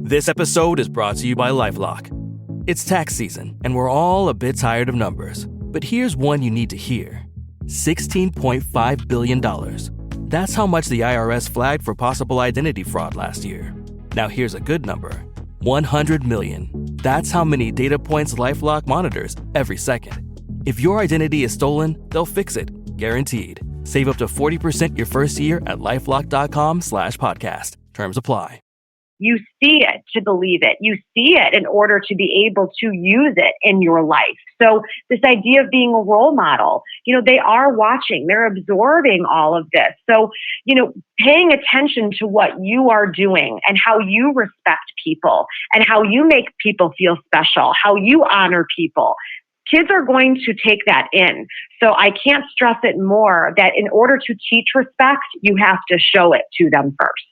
This episode is brought to you by LifeLock. It's tax season, and we're all a bit tired of numbers. But here's one you need to hear. $16.5 billion. That's how much the IRS flagged for possible identity fraud last year. Now here's a good number. 100 million. That's how many data points LifeLock monitors every second. If your identity is stolen, they'll fix it. Guaranteed. Save up to 40% your first year at LifeLock.com/podcast. Terms apply. You see it to believe it. You see it in order to be able to use it in your life. So this idea of being a role model, they are watching, they're absorbing all of this. So, paying attention to what you are doing and how you respect people and how you make people feel special, how you honor people. Kids are going to take that in. So I can't stress it more that in order to teach respect, you have to show it to them first.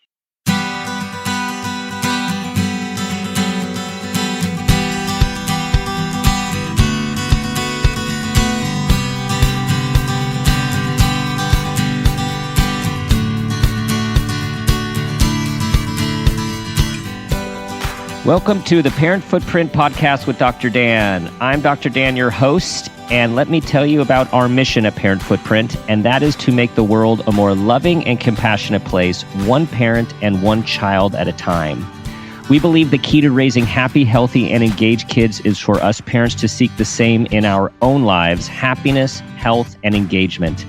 Welcome to the Parent Footprint Podcast with Dr. Dan. I'm Dr. Dan, your host, and let me tell you about our mission at Parent Footprint, and that is to make the world a more loving and compassionate place, one parent and one child at a time. We believe the key to raising happy, healthy, and engaged kids is for us parents to seek the same in our own lives: happiness, health, and engagement.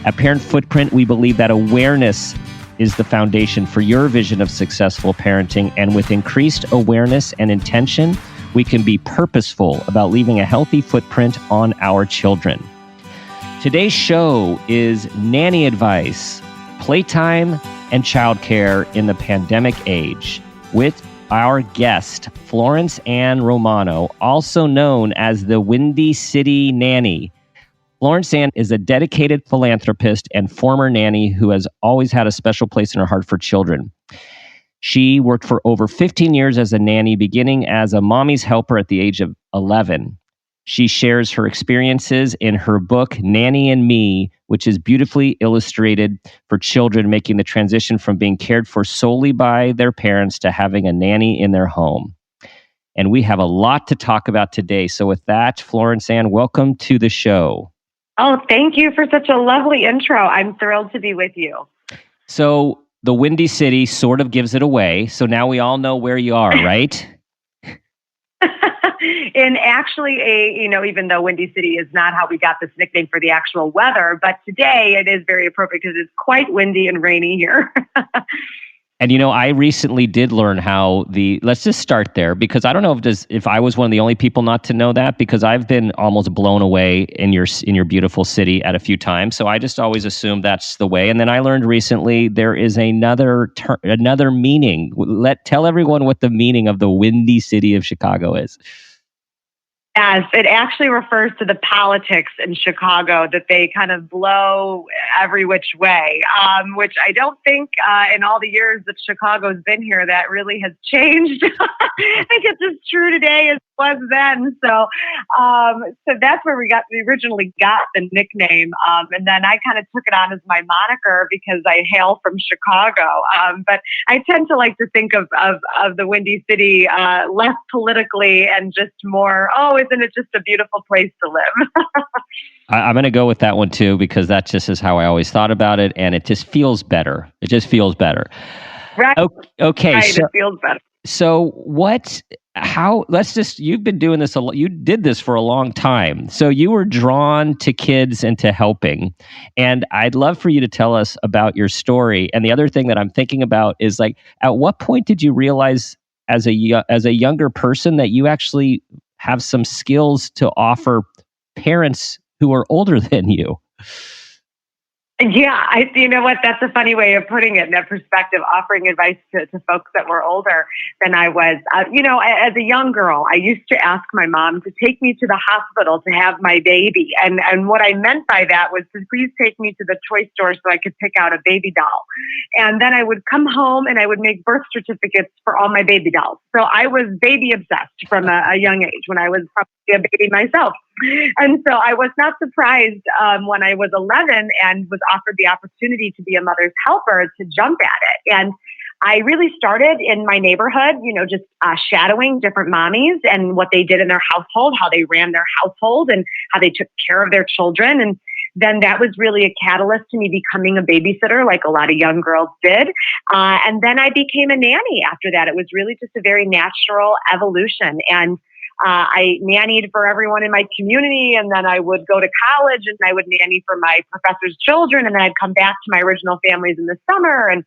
At Parent Footprint, we believe that awareness is the foundation for your vision of successful parenting, and with increased awareness and intention, we can be purposeful about leaving a healthy footprint on our children. Today's show is nanny advice, playtime, and childcare in the pandemic age with our guest, Florence Ann Romano, also known as the Windy City Nanny. Florence Ann is a dedicated philanthropist and former nanny who has always had a special place in her heart for children. She worked for over 15 years as a nanny, beginning as a mommy's helper at the age of 11. She shares her experiences in her book, Nanny and Me, which is beautifully illustrated for children making the transition from being cared for solely by their parents to having a nanny in their home. And we have a lot to talk about today. So with that, Florence Ann, welcome to the show. Oh, thank you for such a lovely intro. I'm thrilled to be with you. So the Windy City sort of gives it away. So now we all know where you are, right? And actually, even though Windy City is not how we got this nickname for the actual weather, but today it is very appropriate because it's quite windy and rainy here. And I recently did learn how let's just start there, because I don't know if I was one of the only people not to know that, because I've been almost blown away in your beautiful city at a few times. So I just always assumed that's the way. And then I learned recently there is another meaning. Tell everyone what the meaning of the Windy City of Chicago is. Yes, it actually refers to the politics in Chicago, that they kind of blow every which way, which I don't think in all the years that Chicago's been here that really has changed. I think it's as true today as it was then. So that's where we originally got the nickname. And then I kind of took it on as my moniker because I hail from Chicago. But I tend to like to think of the Windy City less politically and just more, isn't it just a beautiful place to live? I'm going to go with that one too, because that just is how I always thought about it. And it just feels better. It just feels better. Right. Okay. Right, it feels better. So you've been doing this you did this for a long time. So you were drawn to kids and to helping. And I'd love for you to tell us about your story. And the other thing that I'm thinking about is, at what point did you realize as a younger person that you actually have some skills to offer parents who are older than you? Yeah, you know what? That's a funny way of putting it in that perspective, offering advice to folks that were older than I was. As a young girl, I used to ask my mom to take me to the hospital to have my baby. And what I meant by that was to please take me to the toy store so I could pick out a baby doll. And then I would come home and I would make birth certificates for all my baby dolls. So I was baby obsessed from a young age when I was probably a baby myself. And so I was not surprised when I was 11 and was offered the opportunity to be a mother's helper to jump at it. And I really started in my neighborhood, just shadowing different mommies and what they did in their household, how they ran their household and how they took care of their children. And then that was really a catalyst to me becoming a babysitter, like a lot of young girls did. And then I became a nanny after that. It was really just a very natural evolution. And I nannied for everyone in my community, and then I would go to college and I would nanny for my professor's children, and then I'd come back to my original families in the summer. And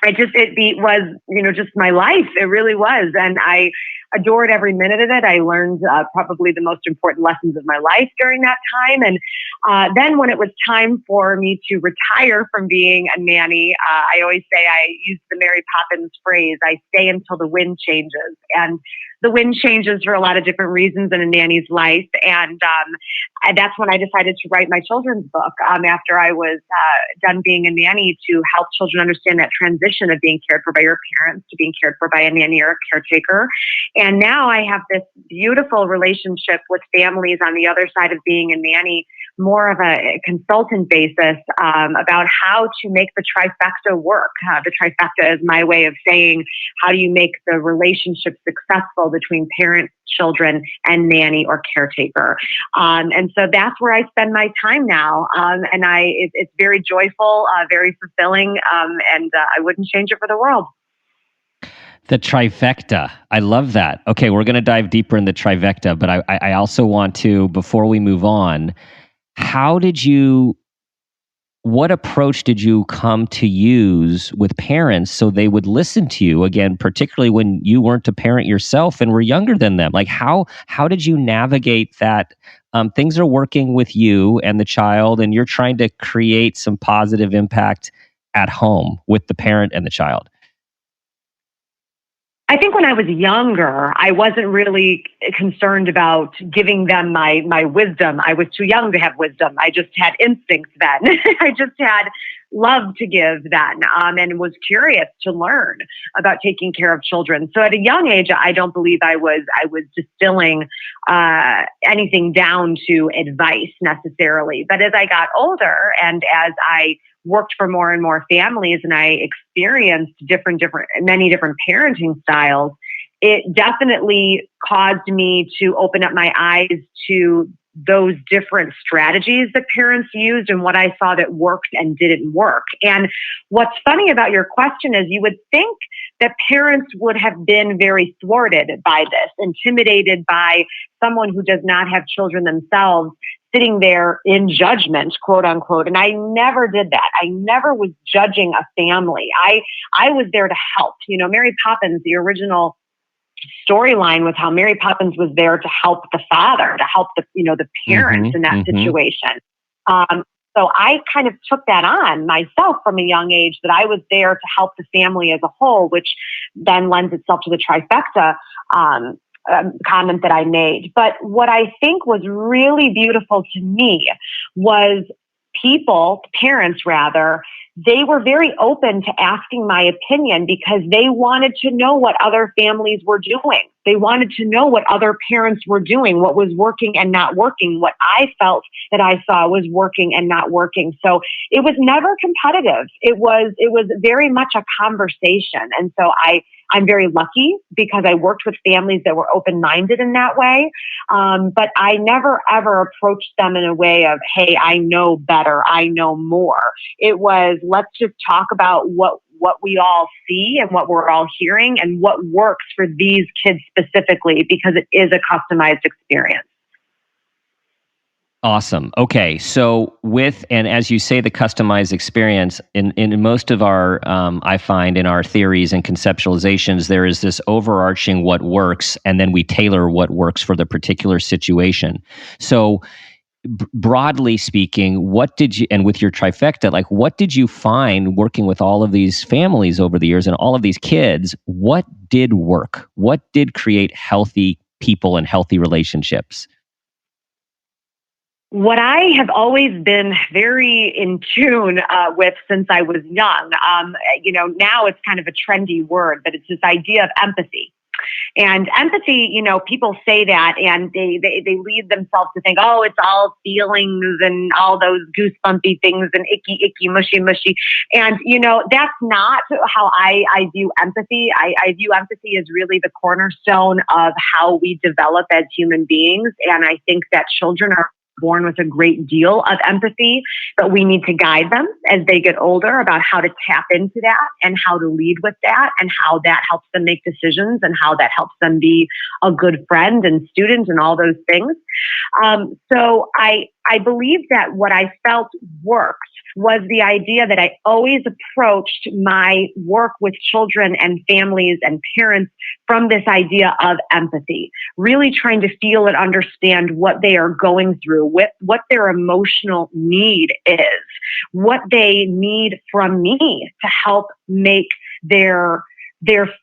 it was, just my life. It really was. And I adored every minute of it. I learned probably the most important lessons of my life during that time. And then when it was time for me to retire from being a nanny, I always say, I use the Mary Poppins phrase, I stay until the wind changes. And the wind changes for a lot of different reasons in a nanny's life. And that's when I decided to write my children's book after I was done being a nanny, to help children understand that transition of being cared for by your parents to being cared for by a nanny or a caretaker. And now I have this beautiful relationship with families on the other side of being a nanny, more of a consultant basis about how to make the trifecta work. The trifecta is my way of saying, how do you make the relationship successful between parent, children, and nanny or caretaker? And so that's where I spend my time now. And it's very joyful, very fulfilling, and I wouldn't change it for the world. The trifecta. I love that. Okay, we're going to dive deeper in the trifecta, but I also want to, before we move on, what approach did you come to use with parents so they would listen to you, again, particularly when you weren't a parent yourself and were younger than them? Like how did you navigate that? Things are working with you and the child, and you're trying to create some positive impact at home with the parent and the child. I think when I was younger, I wasn't really concerned about giving them my wisdom. I was too young to have wisdom. I just had instincts then. I just had love to give then, and was curious to learn about taking care of children. So at a young age, I don't believe I was distilling anything down to advice necessarily. But as I got older and as I worked for more and more families and I experienced many different parenting styles, it definitely caused me to open up my eyes to those different strategies that parents used and what I saw that worked and didn't work. And what's funny about your question is you would think that parents would have been very thwarted by this, intimidated by someone who does not have children themselves, sitting there in judgment, quote unquote. And I never did that. I never was judging a family. I was there to help. Mary Poppins, the original storyline was how Mary Poppins was there to help the father, to help the parents in that situation. So I kind of took that on myself from a young age, that I was there to help the family as a whole, which then lends itself to the trifecta comment that I made. But what I think was really beautiful to me was parents rather, they were very open to asking my opinion because they wanted to know what other families were doing. They wanted to know what other parents were doing, what was working and not working, what I felt that I saw was working and not working. So it was never competitive. It was very much a conversation. And so I'm very lucky because I worked with families that were open-minded in that way. But I never, ever approached them in a way of, hey, I know better, I know more. It was, let's just talk about what we all see and what we're all hearing and what works for these kids specifically, because it is a customized experience. Awesome. Okay. So and as you say, the customized experience, in most of our, I find in our theories and conceptualizations, there is this overarching what works, and then we tailor what works for the particular situation. So broadly speaking, and with your trifecta, like what did you find working with all of these families over the years and all of these kids? What did work? What did create healthy people and healthy relationships? What I have always been very in tune with since I was young, now it's kind of a trendy word, but it's this idea of empathy. And empathy, people say that and they lead themselves to think, oh, it's all feelings and all those goosebumpy things and icky, mushy, mushy. And, that's not how I view empathy. I view empathy as really the cornerstone of how we develop as human beings. And I think that children are born with a great deal of empathy, but we need to guide them as they get older about how to tap into that and how to lead with that and how that helps them make decisions and how that helps them be a good friend and student and all those things. So I believe that what I felt worked was the idea that I always approached my work with children and families and parents from this idea of empathy, really trying to feel and understand what they are going through, what their emotional need is, what they need from me to help make their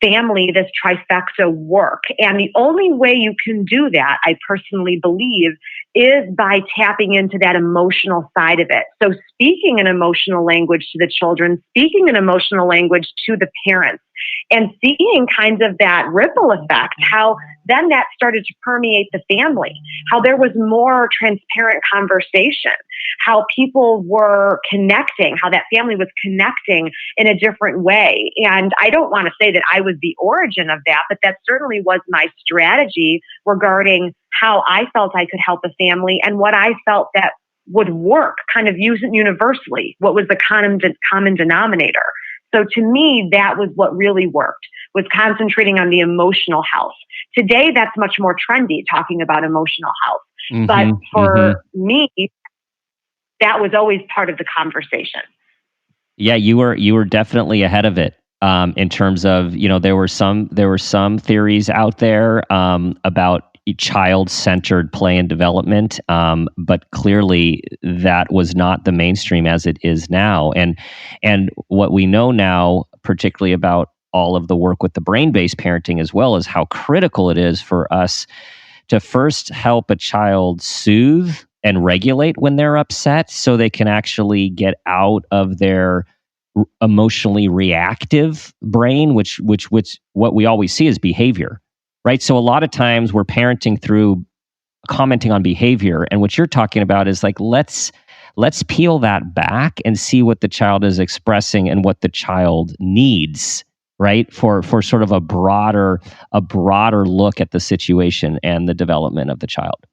family, this trifecta, work. And the only way you can do that, I personally believe, is by tapping into that emotional side of it. So speaking an emotional language to the children, speaking an emotional language to the parents, and seeing kind of that ripple effect, how then that started to permeate the family, how there was more transparent conversation, how people were connecting, how that family was connecting in a different way. And I don't want to say that I was the origin of that, but that certainly was my strategy regarding how I felt I could help a family and what I felt that would work kind of universally, what was the common denominator. So to me, that was what really worked, was concentrating on the emotional health. Today, that's much more trendy, talking about emotional health. Mm-hmm, but for me, that was always part of the conversation. Yeah, you were definitely ahead of it in terms of, there were some theories out there about child-centered play and development, but clearly that was not the mainstream as it is now. And what we know now, particularly about all of the work with the brain-based parenting as well, is how critical it is for us to first help a child soothe and regulate when they're upset so they can actually get out of their emotionally reactive brain, which what we always see is behavior. Right. So a lot of times we're parenting through commenting on behavior. And what you're talking about is like, let's peel that back and see what the child is expressing and what the child needs, right? For sort of a broader look at the situation and the development of the child.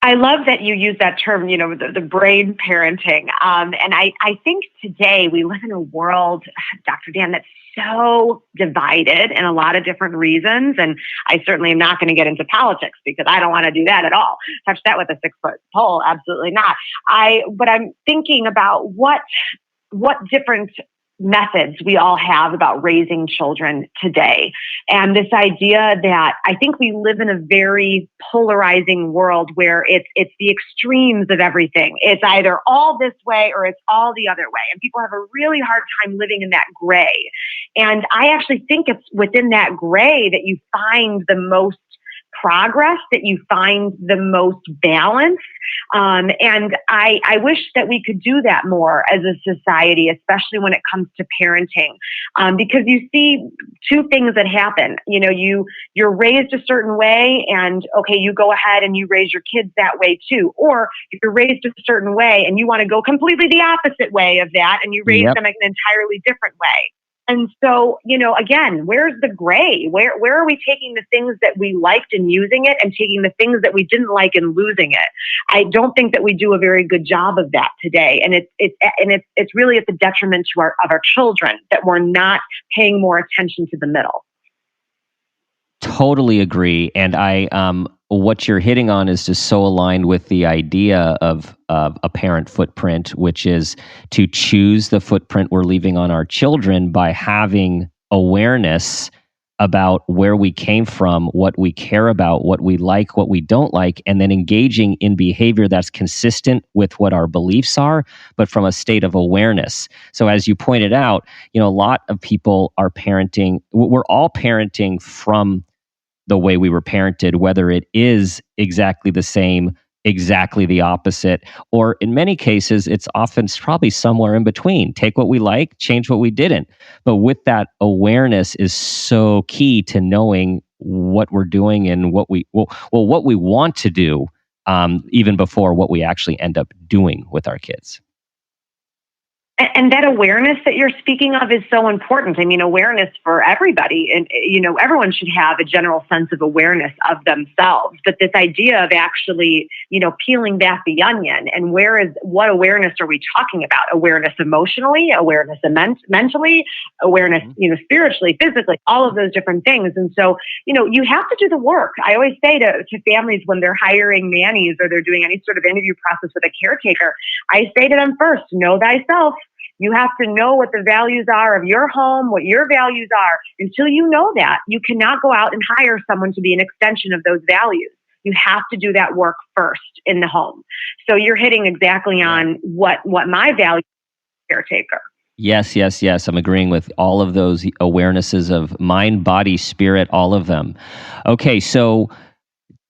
I love that you use that term, the brain parenting. And I think today we live in a world, Dr. Dan, that's so divided in a lot of different reasons. And I certainly am not going to get into politics because I don't want to do that at all. Touch that with a 6-foot pole. Absolutely not. But I'm thinking about what different methods we all have about raising children today. And this idea that I think we live in a very polarizing world where it's the extremes of everything. It's either all this way or it's all the other way. And people have a really hard time living in that gray. And I actually think it's within that gray that you find the most progress, that you find the most balance. And I wish that we could do that more as a society, especially when it comes to parenting, because you see two things that happen. You're raised a certain way and okay, you go ahead and you raise your kids that way too. Or you're raised a certain way and you want to go completely the opposite way of that and you raise them in an entirely different way. And so, again, where's the gray? Where are we taking the things that we liked and using it and taking the things that we didn't like and losing it? I don't think that we do a very good job of that today. And it's really at the detriment of our children that we're not paying more attention to the middle. Totally agree. And what you're hitting on is just so aligned with the idea of a parent footprint, which is to choose the footprint we're leaving on our children by having awareness about where we came from, what we care about, what we like, what we don't like, and then engaging in behavior that's consistent with what our beliefs are, but from a state of awareness. So as you pointed out, a lot of people are parenting, we're all parenting from the way we were parented, whether it is exactly the same exactly the opposite. Or in many cases, it's often probably somewhere in between. Take what we like, change what we didn't. But with that, awareness is so key to knowing what we're doing and what we what we want to do, even before what we actually end up doing with our kids. And that awareness that you're speaking of is so important. I mean, awareness for everybody. And, everyone should have a general sense of awareness of themselves. But this idea of actually, peeling back the onion and what awareness are we talking about? Awareness emotionally, awareness mentally, awareness, spiritually, physically, all of those different things. And so, you have to do the work. I always say to families when they're hiring nannies or they're doing any sort of interview process with a caretaker, I say to them first, know thyself. You have to know what the values are of your home, what your values are. Until you know that, you cannot go out and hire someone to be an extension of those values. You have to do that work first in the home. So you're hitting exactly on what my value is as a caretaker. Yes. I'm agreeing with all of those awarenesses of mind, body, spirit, all of them. Okay, so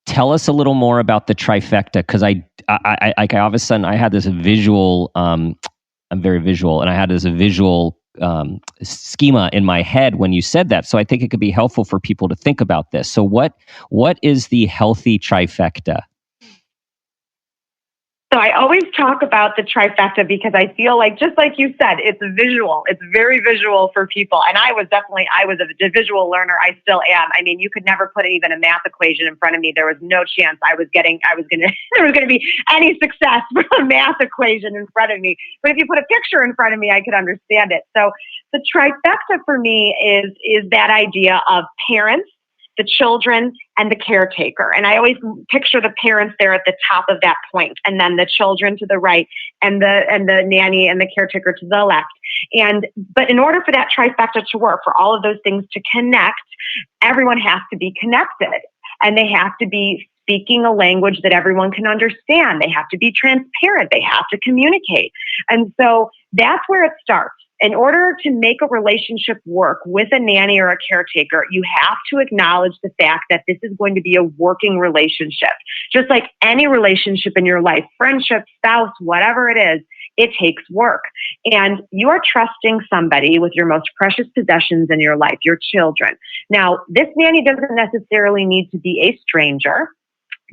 tell us a little more about the trifecta, because I all of a sudden I had this visual. I'm very visual, and I had this visual schema in my head when you said that. So I think it could be helpful for people to think about this. So what is the healthy trifecta? So I always talk about the trifecta because I feel like, just like you said, it's visual. It's very visual for people. And I was a visual learner. I still am. I mean, you could never put even a math equation in front of me. There was no chance there was going to be any success from a math equation in front of me. But if you put a picture in front of me, I could understand it. So the trifecta for me is that idea of parents, the children, and the caretaker. And I always picture the parents there at the top of that point, and then the children to the right, and the nanny and the caretaker to the left. But in order for that trifecta to work, for all of those things to connect, everyone has to be connected, and they have to be speaking a language that everyone can understand. They have to be transparent. They have to communicate. And so that's where it starts. In order to make a relationship work with a nanny or a caretaker, you have to acknowledge the fact that this is going to be a working relationship. Just like any relationship in your life, friendship, spouse, whatever it is, it takes work. And you are trusting somebody with your most precious possessions in your life, your children. Now, this nanny doesn't necessarily need to be a stranger.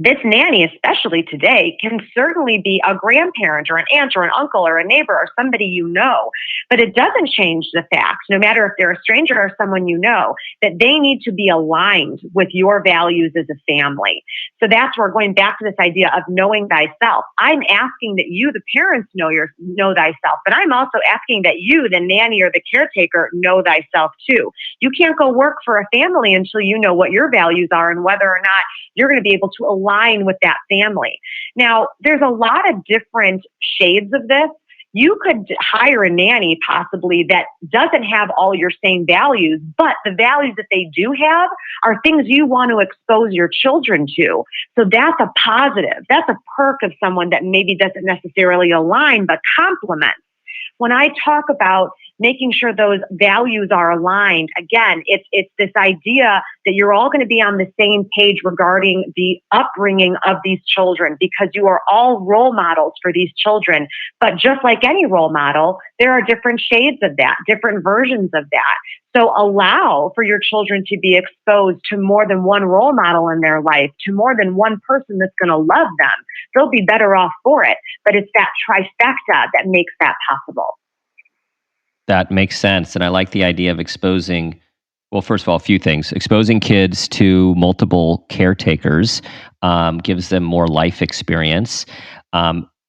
This nanny, especially today, can certainly be a grandparent or an aunt or an uncle or a neighbor or somebody you know. But it doesn't change the fact, no matter if they're a stranger or someone you know, that they need to be aligned with your values as a family. So that's where we're going back to this idea of knowing thyself. I'm asking that you, the parents, know thyself, but I'm also asking that you, the nanny or the caretaker, know thyself too. You can't go work for a family until you know what your values are and whether or not you're going to be able to align with that family. Now, there's a lot of different shades of this. You could hire a nanny possibly that doesn't have all your same values, but the values that they do have are things you want to expose your children to. So that's a positive. That's a perk of someone that maybe doesn't necessarily align, but complements. When I talk about making sure those values are aligned, again, it's this idea that you're all going to be on the same page regarding the upbringing of these children, because you are all role models for these children. But just like any role model, there are different shades of that, different versions of that. So allow for your children to be exposed to more than one role model in their life, to more than one person that's going to love them. They'll be better off for it. But it's that trifecta that makes that possible. That makes sense. And I like the idea of exposing, well, first of all, a few things. Exposing kids to multiple caretakers gives them more life experience.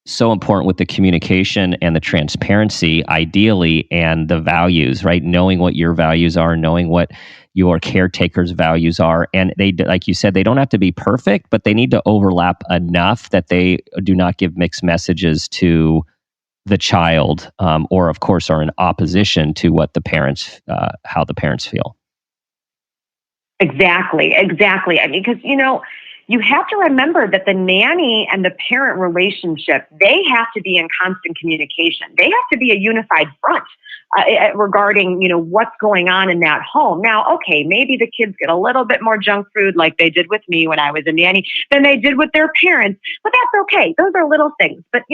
So important with the communication and the transparency, ideally, and the values, right? Knowing what your values are, knowing what your caretaker's values are. And they, like you said, they don't have to be perfect, but they need to overlap enough that they do not give mixed messages to the child, or of course are in opposition to what the parents, how the parents feel. Exactly. I mean, because, you have to remember that the nanny and the parent relationship, they have to be in constant communication. They have to be a unified front. regarding, what's going on in that home. Now, okay, maybe the kids get a little bit more junk food like they did with me when I was a nanny than they did with their parents, but that's okay. Those are little things. But,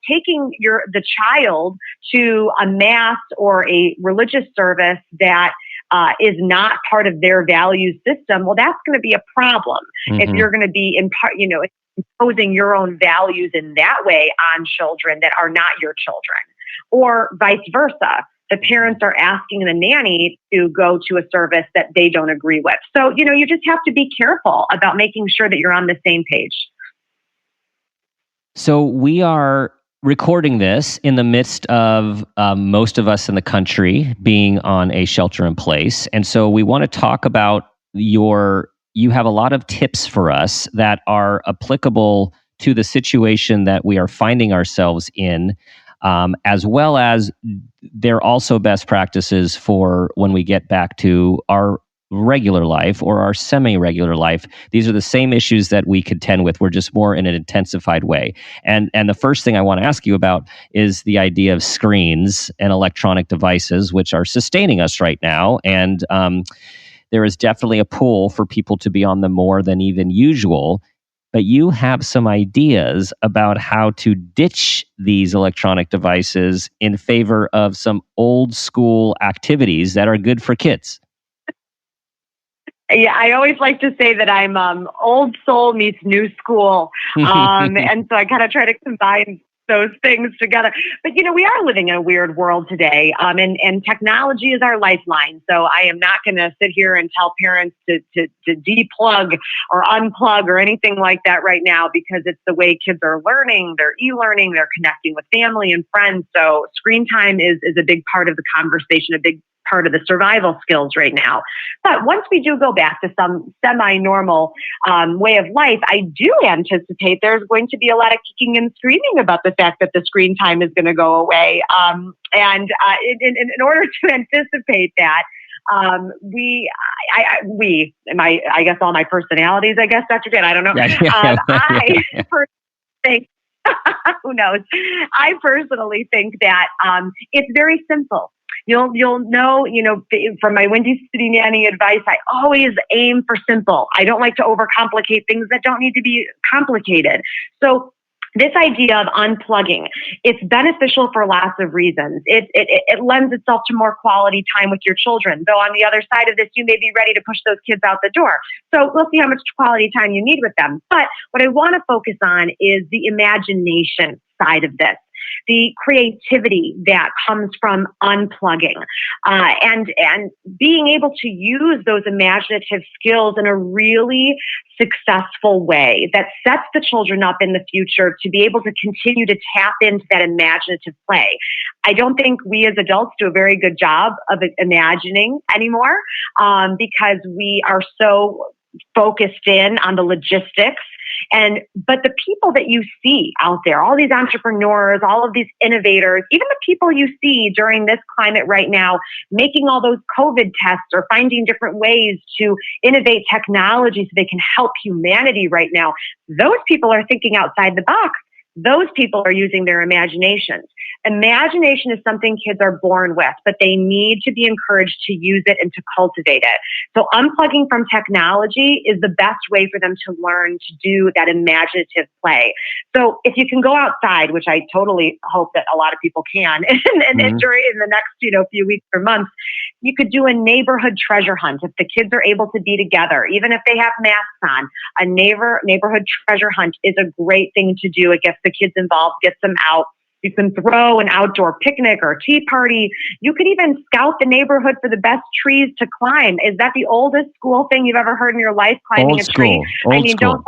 taking the child to a mass or a religious service that is not part of their value system, well, that's going to be a problem. If you're going to be imposing your own values in that way on children that are not your children, or vice versa. The parents are asking the nanny to go to a service that they don't agree with. So, you just have to be careful about making sure that you're on the same page. So we are recording this in the midst of most of us in the country being on a shelter in place. And so we want to talk about you have a lot of tips for us that are applicable to the situation that we are finding ourselves in, as well as they're also best practices for when we get back to our regular life or our semi-regular life. These are the same issues that we contend with. We're just more in an intensified way. And the first thing I want to ask you about is the idea of screens and electronic devices, which are sustaining us right now. And there is definitely a pull for people to be on them more than even usual. But you have some ideas about how to ditch these electronic devices in favor of some old school activities that are good for kids. Yeah, I always like to say that I'm old soul meets new school. And so I kind of try to combine those things together. But, we are living in a weird world today. And technology is our lifeline. So I am not going to sit here and tell parents to deplug or unplug or anything like that right now, because it's the way kids are learning. They're e-learning. They're connecting with family and friends. So screen time is a big part of the conversation, a big part of the survival skills right now. But once we do go back to some semi-normal way of life, I do anticipate there's going to be a lot of kicking and screaming about the fact that the screen time is going to go away. And in order to anticipate that, I guess all my personalities, Dr. Dan, I don't know. I personally think, who knows? I personally think that it's very simple. You'll know, from my Windy City Nanny advice, I always aim for simple. I don't like to overcomplicate things that don't need to be complicated. So this idea of unplugging, it's beneficial for lots of reasons. It lends itself to more quality time with your children. Though on the other side of this, you may be ready to push those kids out the door. So we'll see how much quality time you need with them. But what I want to focus on is the imagination side of this. The creativity that comes from unplugging, and being able to use those imaginative skills in a really successful way that sets the children up in the future to be able to continue to tap into that imaginative play. I don't think we as adults do a very good job of imagining anymore, because we are so focused in on the logistics. But the people that you see out there, all these entrepreneurs, all of these innovators, even the people you see during this climate right now, making all those COVID tests or finding different ways to innovate technology so they can help humanity right now, those people are thinking outside the box. Those people are using their imaginations. Imagination is something kids are born with, but they need to be encouraged to use it and to cultivate it. So unplugging from technology is the best way for them to learn to do that imaginative play. So if you can go outside, which I totally hope that a lot of people can, and during in the next few weeks or months, you could do a neighborhood treasure hunt. If the kids are able to be together, even if they have masks on, a neighborhood treasure hunt is a great thing to do. It gets the kids involved, gets them out. You can throw an outdoor picnic or a tea party. You could even scout the neighborhood for the best trees to climb. Is that the oldest school thing you've ever heard in your life, climbing a tree? Old school.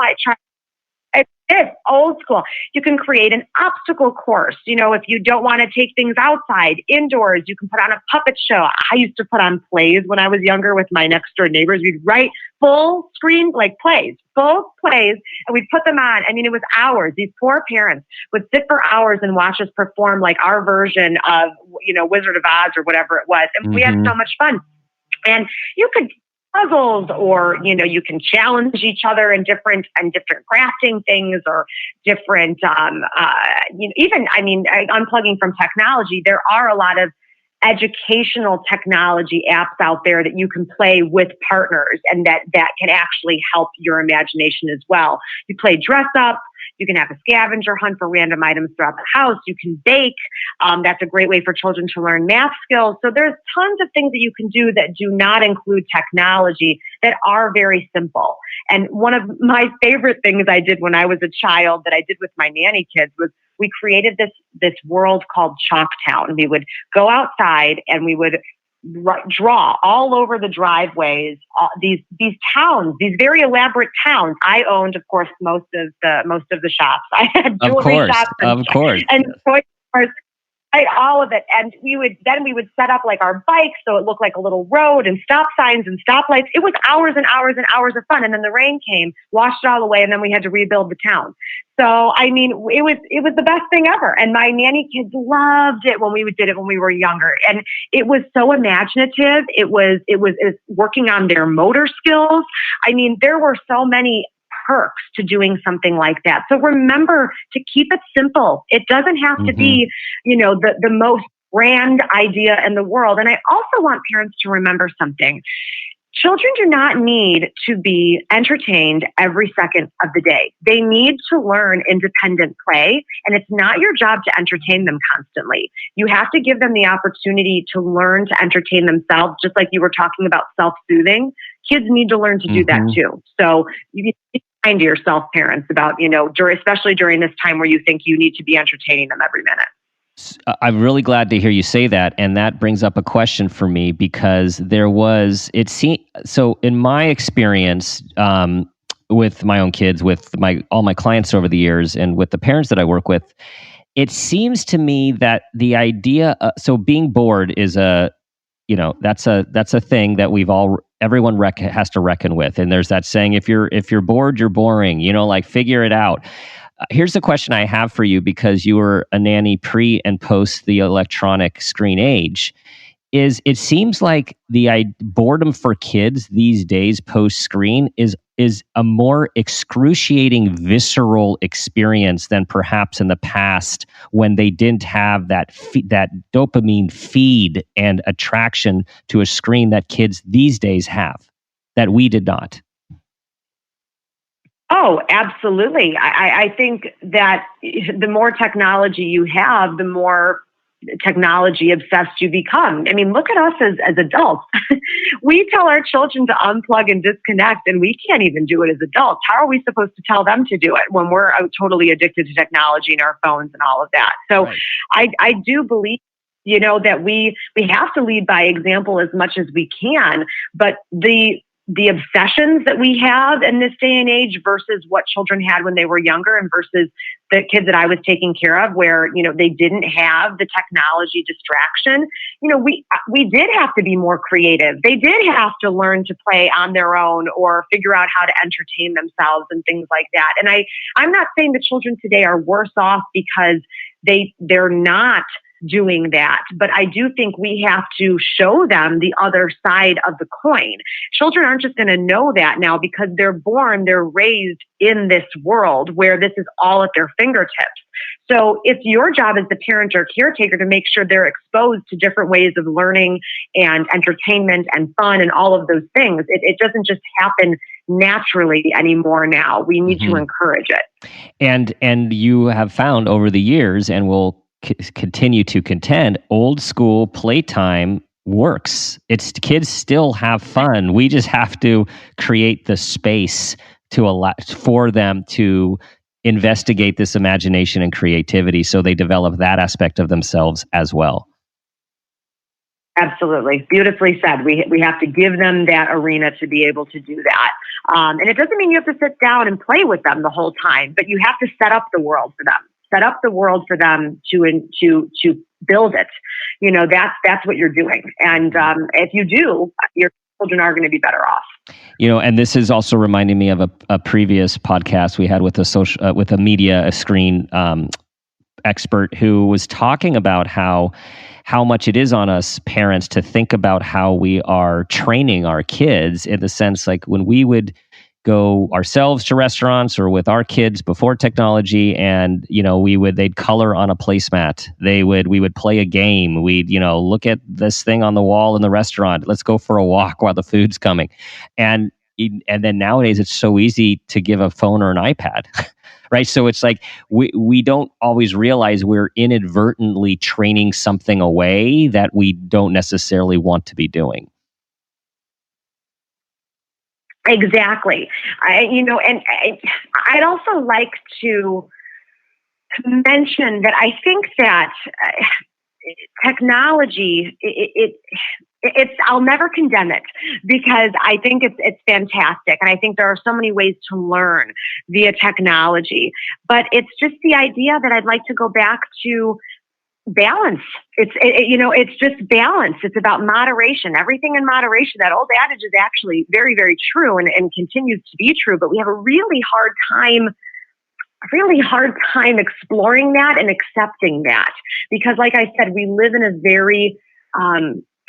It's old school. You can create an obstacle course. If you don't want to take things outside, indoors, you can put on a puppet show. I used to put on plays when I was younger with my next door neighbors. We'd write full screen, full plays, and we'd put them on. It was hours. These poor parents would sit for hours and watch us perform like our version of, Wizard of Oz or whatever it was. And we had so much fun. And you could puzzles, or you can challenge each other in different crafting things, or different unplugging from technology. There are a lot of educational technology apps out there that you can play with partners, and that can actually help your imagination as well. You play dress up. You can have a scavenger hunt for random items throughout the house. You can bake. That's a great way for children to learn math skills. So there's tons of things that you can do that do not include technology that are very simple. And one of my favorite things I did when I was a child that I did with my nanny kids was we created this world called Chalktown. We would go outside and we would draw all over the driveways these towns, these very elaborate towns. I owned, of course, most of the shops. I had jewelry shops, and toy stores. Right, all of it. And we would set up like our bikes so it looked like a little road, and stop signs and stoplights. It was hours and hours and hours of fun. And then the rain came, washed it all away, and then we had to rebuild the town. So, I mean, it was the best thing ever. And my nanny kids loved it when we did it when we were younger. And it was so imaginative. It was working on their motor skills. I mean, there were so many perks to doing something like that. So remember to keep it simple. It doesn't have to be, the most grand idea in the world. And I also want parents to remember something. Children do not need to be entertained every second of the day. They need to learn independent play, and it's not your job to entertain them constantly. You have to give them the opportunity to learn to entertain themselves, just like you were talking about self-soothing. Kids need to learn to do that too. So you need to be kind to yourself, parents, about, especially during this time where you think you need to be entertaining them every minute. I'm really glad to hear you say that. And that brings up a question for me, because so in my experience, with my own kids, with all my clients over the years, and with the parents that I work with, it seems to me that the idea, so being bored is that's a thing that everyone has to reckon with. And there's that saying, if you're bored, you're boring, figure it out. Here's the question I have for you, because you were a nanny pre and post the electronic screen age. It seems like the boredom for kids these days post screen is a more excruciating, visceral experience than perhaps in the past, when they didn't have that dopamine feed and attraction to a screen that kids these days have, that we did not. Oh, absolutely. I think that the more technology you have, the more technology obsessed you become. I mean, look at us as adults. We tell our children to unplug and disconnect, and we can't even do it as adults. How are we supposed to tell them to do it when we're totally addicted to technology and our phones and all of that? So right. I do believe, that we have to lead by example as much as we can, but the obsessions that we have in this day and age versus what children had when they were younger, and versus the kids that I was taking care of, where, they didn't have the technology distraction. We did have to be more creative. They did have to learn to play on their own or figure out how to entertain themselves and things like that. And I'm not saying the children today are worse off because they're not doing that. But I do think we have to show them the other side of the coin. Children aren't just going to know that now because they're raised in this world where this is all at their fingertips. So it's your job as the parent or caretaker to make sure they're exposed to different ways of learning and entertainment and fun and all of those things. It doesn't just happen naturally anymore now. We need to encourage it. And you have found over the years, and will continue to contend, old school playtime works. Kids still have fun. We just have to create the space for them to investigate this imagination and creativity, so they develop that aspect of themselves as well. Absolutely. Beautifully said. We have to give them that arena to be able to do that. And it doesn't mean you have to sit down and play with them the whole time, but you have to set up the world for them. Set up the world for them to build it. That's what you're doing. And if you do, your children are going to be better off. And this is also reminding me of a previous podcast we had with a media screen expert, who was talking about how much it is on us parents to think about how we are training our kids, in the sense, like, when we would go ourselves to restaurants or with our kids before technology, and they'd color on a placemat. We would play a game. We'd look at this thing on the wall in the restaurant. Let's go for a walk while the food's coming, and then nowadays it's so easy to give a phone or an iPad. Right. So it's like we don't always realize we're inadvertently training something away that we don't necessarily want to be doing. Exactly. I'd also like to mention that I think that technology, I'll never condemn it, because I think it's fantastic. And I think there are so many ways to learn via technology, but it's just the idea that I'd like to go back to balance. It's just balance. It's about moderation. Everything in moderation. That old adage is actually very, very true and continues to be true, but we have a really hard time exploring that and accepting that, because like I said, we live in a very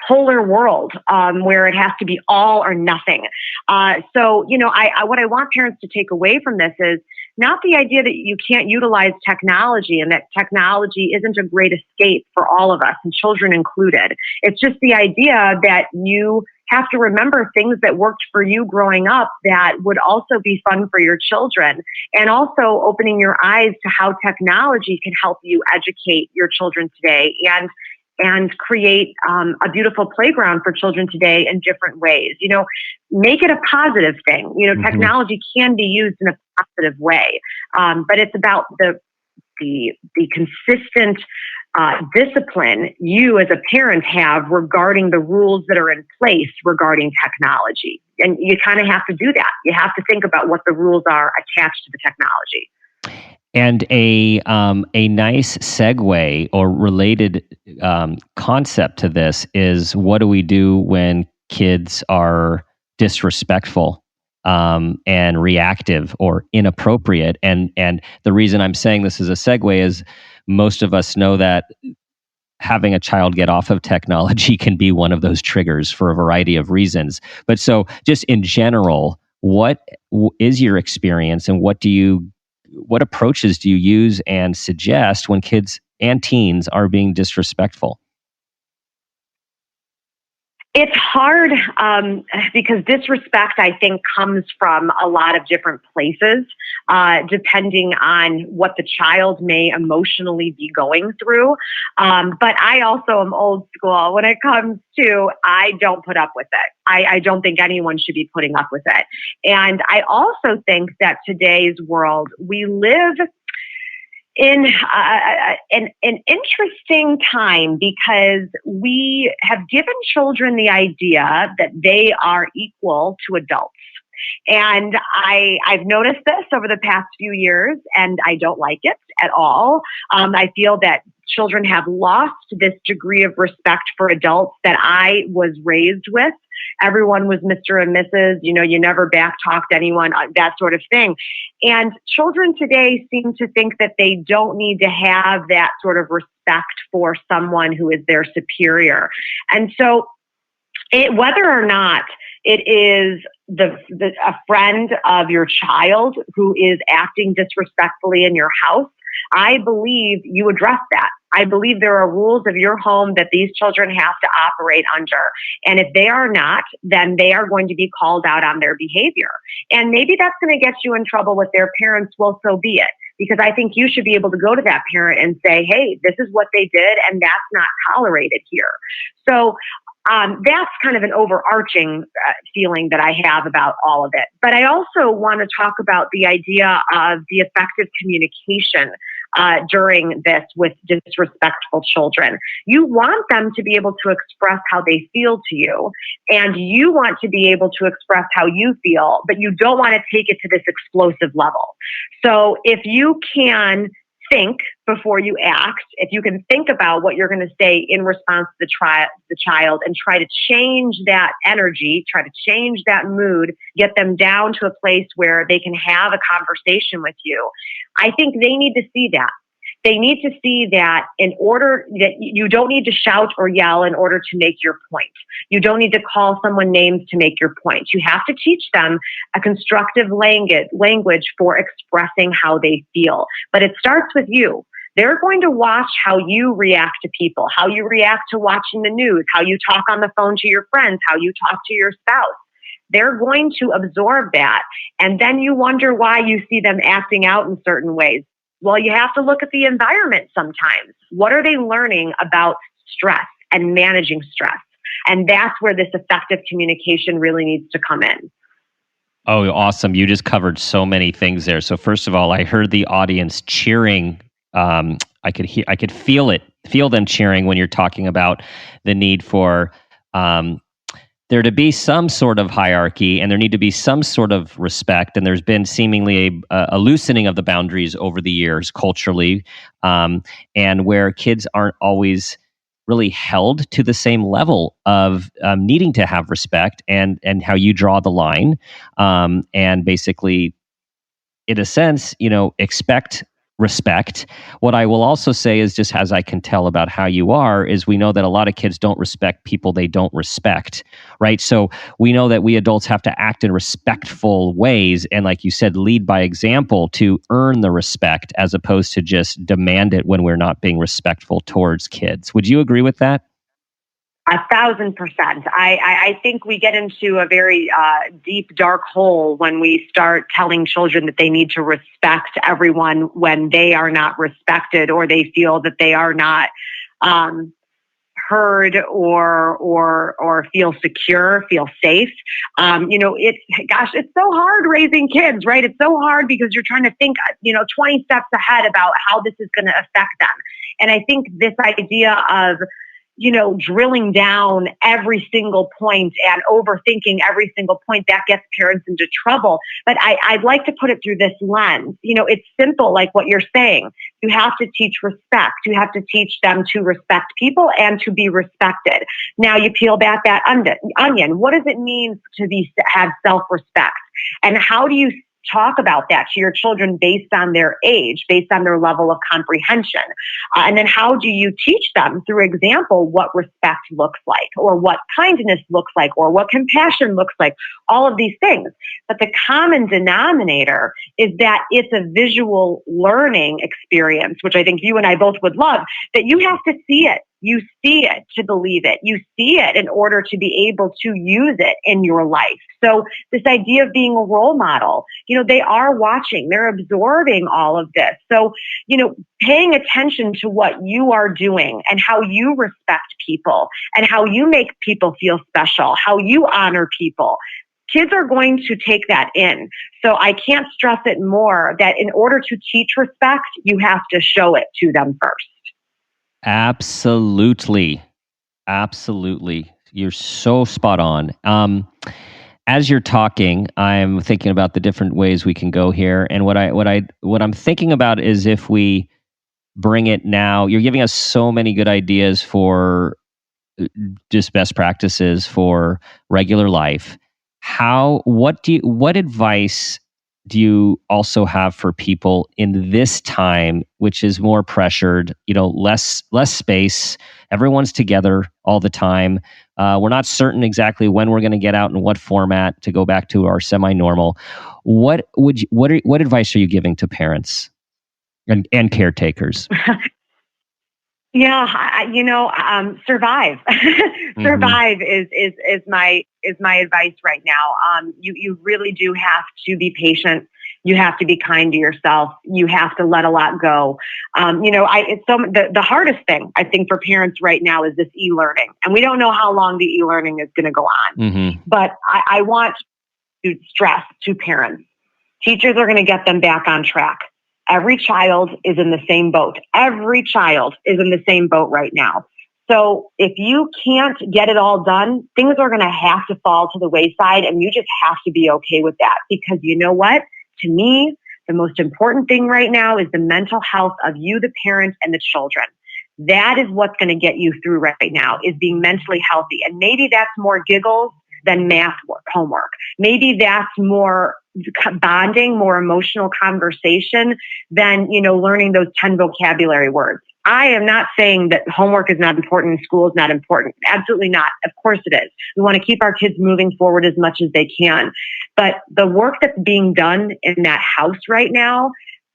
polar world where it has to be all or nothing. So what I want parents to take away from this is not the idea that you can't utilize technology and that technology isn't a great escape for all of us, and children included. It's just the idea that you have to remember things that worked for you growing up that would also be fun for your children, and also opening your eyes to how technology can help you educate your children today and create a beautiful playground for children today in different ways. Make it a positive thing. Technology can be used in a positive way, but it's about the consistent discipline you as a parent have regarding the rules that are in place regarding technology. And you kind of have to do that. You have to think about what the rules are attached to the technology. And a nice segue or related concept to this is, what do we do when kids are disrespectful and reactive or inappropriate? And the reason I'm saying this is a segue is most of us know that having a child get off of technology can be one of those triggers for a variety of reasons. But so just in general, what is your experience, and what approaches do you use and suggest when kids and teens are being disrespectful? It's hard because disrespect, I think, comes from a lot of different places, depending on what the child may emotionally be going through. But I also am old school when it comes to, I don't put up with it. I don't think anyone should be putting up with it. And I also think that today's world, we live in an interesting time, because we have given children the idea that they are equal to adults. And I've noticed this over the past few years, and I don't like it at all. I feel that children have lost this degree of respect for adults that I was raised with. Everyone was Mr. and Mrs., you never backtalked anyone, that sort of thing. And children today seem to think that they don't need to have that sort of respect for someone who is their superior. And so whether or not it is a friend of your child who is acting disrespectfully in your house, I believe you address that. I believe there are rules of your home that these children have to operate under. And if they are not, then they are going to be called out on their behavior. And maybe that's going to get you in trouble with their parents. Well, so be it. Because I think you should be able to go to that parent and say, hey, this is what they did, and that's not tolerated here. So that's kind of an overarching feeling that I have about all of it. But I also want to talk about the idea of the effective communication during this with disrespectful children. You want them to be able to express how they feel to you, and you want to be able to express how you feel, but you don't want to take it to this explosive level. So if you can think before you act, if you can think about what you're going to say in response to the child and try to change that energy, try to change that mood, get them down to a place where they can have a conversation with you, I think they need to see that. They need to see that in order that you don't need to shout or yell in order to make your point. You don't need to call someone names to make your point. You have to teach them a constructive language for expressing how they feel. But it starts with you. They're going to watch how you react to people, how you react to watching the news, how you talk on the phone to your friends, how you talk to your spouse. They're going to absorb that. And then you wonder why you see them acting out in certain ways. Well, you have to look at the environment sometimes. What are they learning about stress and managing stress? And that's where this effective communication really needs to come in. Oh, awesome. You just covered so many things there. So first of all, I heard the audience cheering. I could feel them cheering when you're talking about the need for there to be some sort of hierarchy, and there need to be some sort of respect. And there's been seemingly a loosening of the boundaries over the years culturally, and where kids aren't always really held to the same level of needing to have respect, and how you draw the line, and basically, in a sense, expect respect. What I will also say is, just as I can tell about how you are, is we know that a lot of kids don't respect people they don't respect, right? So we know that we adults have to act in respectful ways, and like you said, lead by example to earn the respect, as opposed to just demand it when we're not being respectful towards kids. Would you agree with that? 1,000%. I think we get into a very deep, dark hole when we start telling children that they need to respect everyone when they are not respected, or they feel that they are not heard or feel secure, feel safe. It's so hard raising kids, right? It's so hard because you're trying to think, 20 steps ahead about how this is going to affect them. And I think this idea of drilling down every single point and overthinking every single point, that gets parents into trouble. But I'd like to put it through this lens. It's simple, like what you're saying. You have to teach respect. You have to teach them to respect people and to be respected. Now you peel back that onion. What does it mean to have self-respect? And how do you talk about that to your children based on their age, based on their level of comprehension? And then how do you teach them through example what respect looks like, or what kindness looks like, or what compassion looks like, all of these things. But the common denominator is that it's a visual learning experience, which I think you and I both would love, that you have to see it. You see it to believe it. You see it in order to be able to use it in your life. So this idea of being a role model, they are watching, they're absorbing all of this. So, paying attention to what you are doing and how you respect people and how you make people feel special, how you honor people. Kids are going to take that in. So I can't stress it more that in order to teach respect, you have to show it to them first. Absolutely. You're so spot on. As you're talking, I'm thinking about the different ways we can go here. And what I'm thinking about is, if we bring it now, you're giving us so many good ideas for just best practices for regular life. What advice do you also have for people in this time, which is more pressured, less space, everyone's together all the time. We're not certain exactly when we're going to get out and what format to go back to our semi-normal. What advice are you giving to parents and caretakers? Yeah, survive. Survive is my advice right now. You really do have to be patient. You have to be kind to yourself. You have to let a lot go. The hardest thing I think for parents right now is this e-learning, and we don't know how long the e-learning is going to go on. Mm-hmm. But I want to stress to parents, teachers are going to get them back on track. Every child is in the same boat. Every child is in the same boat right now. So if you can't get it all done, things are going to have to fall to the wayside, and you just have to be okay with that. Because you know what? To me, the most important thing right now is the mental health of you, the parent, and the children. That is what's going to get you through right now, is being mentally healthy. And maybe that's more giggles than math homework. Maybe that's more bonding, more emotional conversation than, learning those 10 vocabulary words. I am not saying that homework is not important and school is not important. Absolutely not. Of course it is. We want to keep our kids moving forward as much as they can. But the work that's being done in that house right now,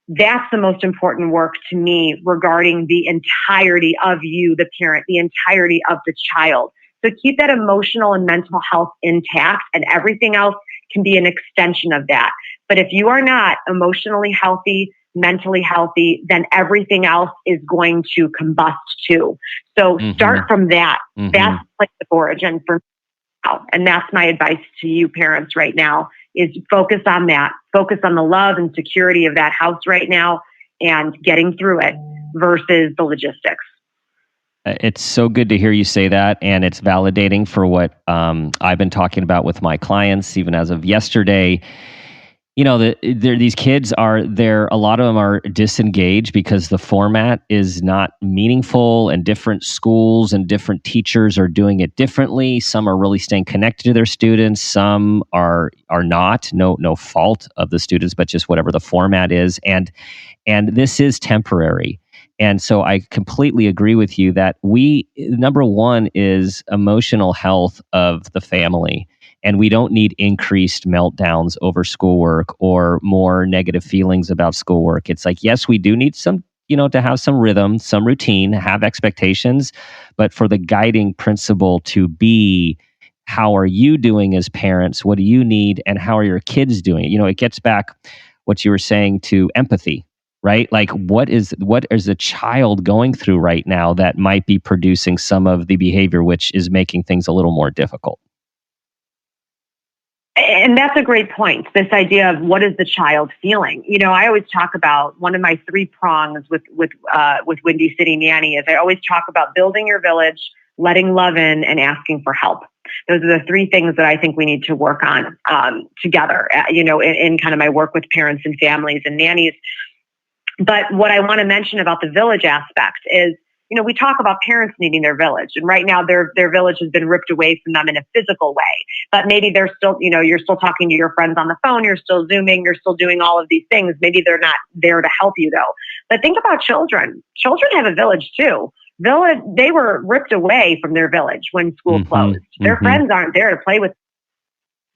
that's the most important work to me regarding the entirety of you, the parent, the entirety of the child. So keep that emotional and mental health intact, and everything else can be an extension of that. But if you are not emotionally healthy, mentally healthy, then everything else is going to combust too. So start from that. That's the place of origin for now. And that's my advice to you parents right now, is focus on that. Focus on the love and security of that house right now and getting through it versus the logistics. It's so good to hear you say that, and it's validating for what I've been talking about with my clients, even as of yesterday. These kids are there. A lot of them are disengaged because the format is not meaningful, and different schools and different teachers are doing it differently. Some are really staying connected to their students. Some are not. No fault of the students, but just whatever the format is. And this is temporary. And so I completely agree with you that number one is emotional health of the family. And we don't need increased meltdowns over schoolwork or more negative feelings about schoolwork. It's like, yes, we do need some, to have some rhythm, some routine, have expectations, but for the guiding principle to be, how are you doing as parents? What do you need? And how are your kids doing? It gets back what you were saying to empathy, right? Like what is the child going through right now that might be producing some of the behavior which is making things a little more difficult? And that's a great point. This idea of what is the child feeling? I always talk about one of my 3 prongs with Windy City Nanny is I always talk about building your village, letting love in, and asking for help. Those are the 3 things that I think we need to work on together, in kind of my work with parents and families and nannies. But what I want to mention about the village aspect is, we talk about parents needing their village, and right now their village has been ripped away from them in a physical way. But maybe they're still, you're still talking to your friends on the phone, you're still Zooming, you're still doing all of these things. Maybe they're not there to help you though. But think about children. Children have a village too. They were ripped away from their village when school closed. Their friends aren't there to play with.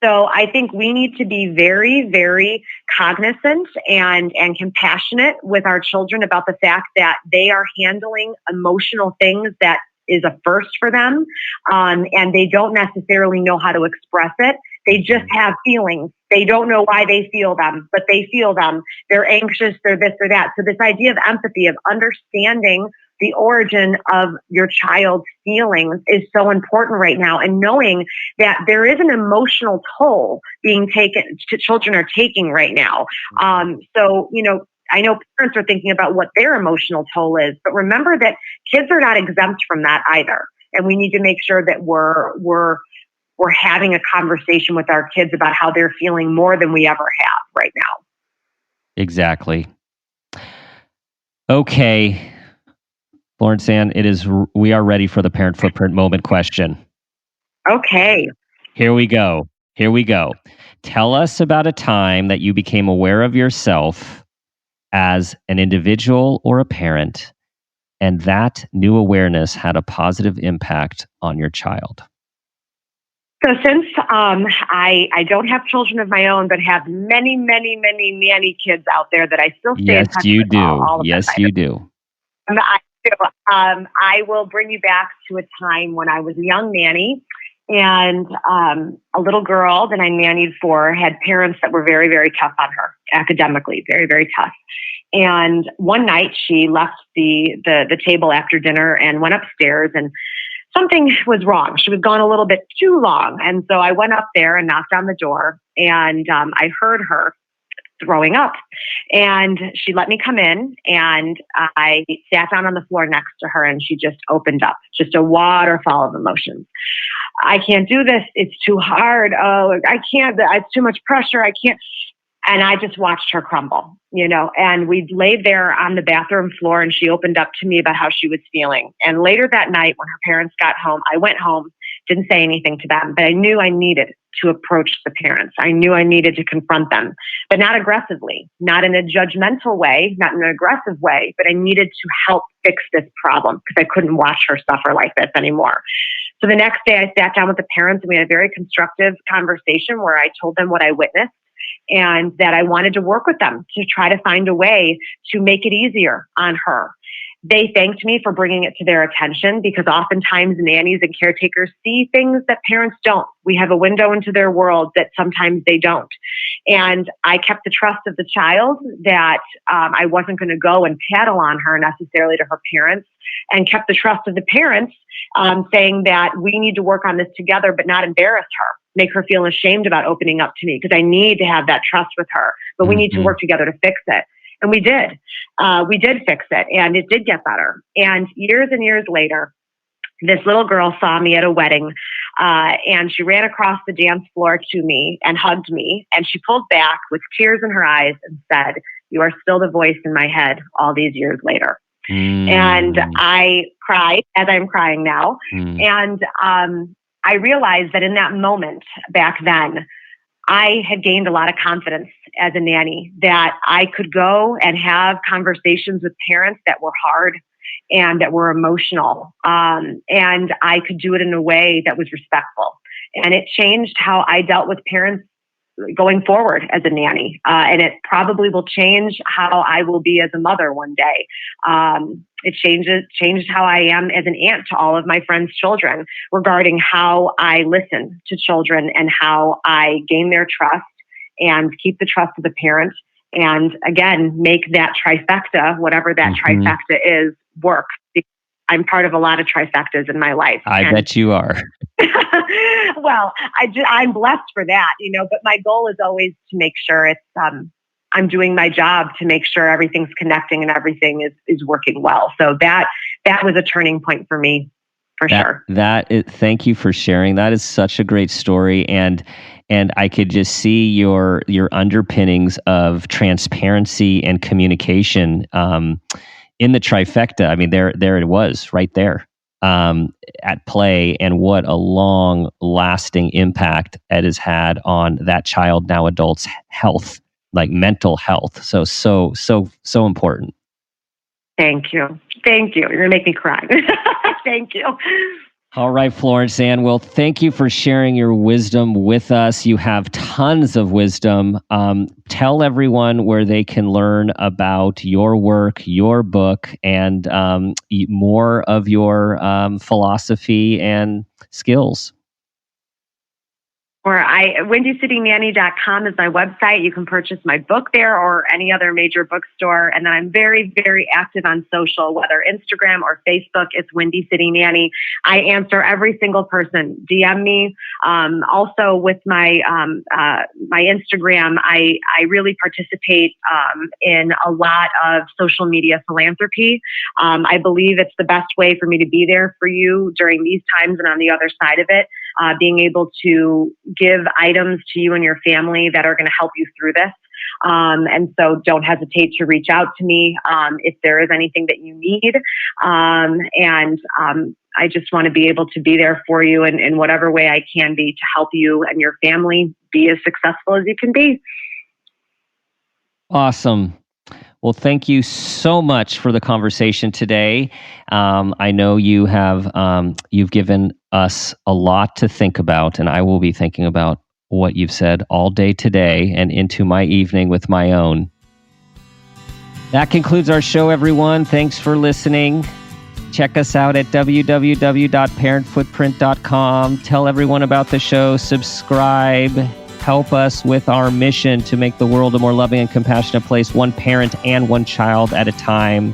So I think we need to be very, very cognizant and compassionate with our children about the fact that they are handling emotional things that is a first for them. And they don't necessarily know how to express it. They just have feelings. They don't know why they feel them, but they feel them. They're anxious, they're this or that. So this idea of empathy, of understanding the origin of your child's feelings is so important right now. And knowing that there is an emotional toll being taken, children are taking right now. So, I know parents are thinking about what their emotional toll is, but remember that kids are not exempt from that either. And we need to make sure that we're having a conversation with our kids about how they're feeling more than we ever have right now. Exactly. Okay. Florence Ann, we are ready for the parent footprint moment question. Okay. Here we go. Tell us about a time that you became aware of yourself as an individual or a parent, and that new awareness had a positive impact on your child. So since I don't have children of my own, but have many, many, many nanny kids out there that I still stay in touch with. Yes, you do. I will bring you back to a time when I was a young nanny, and a little girl that I nannied for had parents that were very, very tough on her academically, very, very tough. And one night she left the table after dinner and went upstairs, and something was wrong. She was gone a little bit too long. And so I went up there and knocked on the door, and I heard her throwing up, and she let me come in, and I sat down on the floor next to her, and she just opened up, just a waterfall of emotions. I can't do this. It's too hard. Oh, I can't. It's too much pressure. I can't. And I just watched her crumble, and we laid there on the bathroom floor, and she opened up to me about how she was feeling. And later that night when her parents got home, I went home, didn't say anything to them, but I knew I needed to approach the parents. I knew I needed to confront them, but not aggressively, not in a judgmental way, not in an aggressive way, but I needed to help fix this problem because I couldn't watch her suffer like this anymore. So the next day I sat down with the parents and we had a very constructive conversation where I told them what I witnessed and that I wanted to work with them to try to find a way to make it easier on her. They thanked me for bringing it to their attention because oftentimes nannies and caretakers see things that parents don't. We have a window into their world that sometimes they don't. And I kept the trust of the child that I wasn't going to go and paddle on her necessarily to her parents, and kept the trust of the parents saying that we need to work on this together, but not embarrass her, make her feel ashamed about opening up to me because I need to have that trust with her, but we need to work together to fix it. And we did. We did fix it, and it did get better. And years later, this little girl saw me at a wedding, and she ran across the dance floor to me and hugged me, and she pulled back with tears in her eyes and said, "You are still the voice in my head all these years later." And I cried, as I'm crying now. And I realized that in that moment back then, I had gained a lot of confidence as a nanny that I could go and have conversations with parents that were hard and that were emotional. And I could do it in a way that was respectful. And it changed how I dealt with parents going forward as a nanny. And it probably will change how I will be as a mother one day. It changed how I am as an aunt to all of my friends' children regarding how I listen to children and how I gain their trust and keep the trust of the parent. And again, make that trifecta, whatever that trifecta is, work. I'm part of a lot of trifectas in my life. I bet you are. Well, I'm blessed for that, but my goal is always to make sure it's, I'm doing my job to make sure everything's connecting and everything is working well. So that was a turning point for me, for sure. Thank you for sharing. That is such a great story. And I could just see your underpinnings of transparency and communication, in the trifecta. I mean, there it was right there, at play, and what a long lasting impact it has had on that child, now adult's health, like mental health. So important. Thank you. You're going to make me cry. Thank you. All right, Florence Ann. Well, thank you for sharing your wisdom with us. You have tons of wisdom. Tell everyone where they can learn about your work, your book, and more of your philosophy and skills. WindyCityNanny.com is my website. You can purchase my book there or any other major bookstore. And then I'm very, very active on social, whether Instagram or Facebook. It's Windy City Nanny. I answer every single person. DM me. Also with my my Instagram, I really participate in a lot of social media philanthropy. I believe it's the best way for me to be there for you during these times and on the other side of it, being able to give items to you and your family that are going to help you through this. And so don't hesitate to reach out to me if there is anything that you need. I just want to be able to be there for you in whatever way I can be to help you and your family be as successful as you can be. Awesome. Well, thank you so much for the conversation today. I know you have you've given us a lot to think about, and I will be thinking about what you've said all day today and into my evening with my own. That concludes our show, everyone. Thanks for listening. Check us out at www.parentfootprint.com. Tell everyone about the show. Subscribe. Help us with our mission to make the world a more loving and compassionate place, one parent and one child at a time.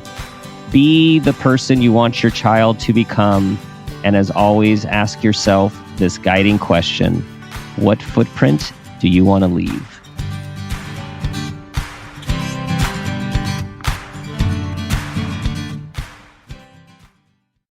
Be the person you want your child to become. And as always, ask yourself this guiding question: what footprint do you want to leave?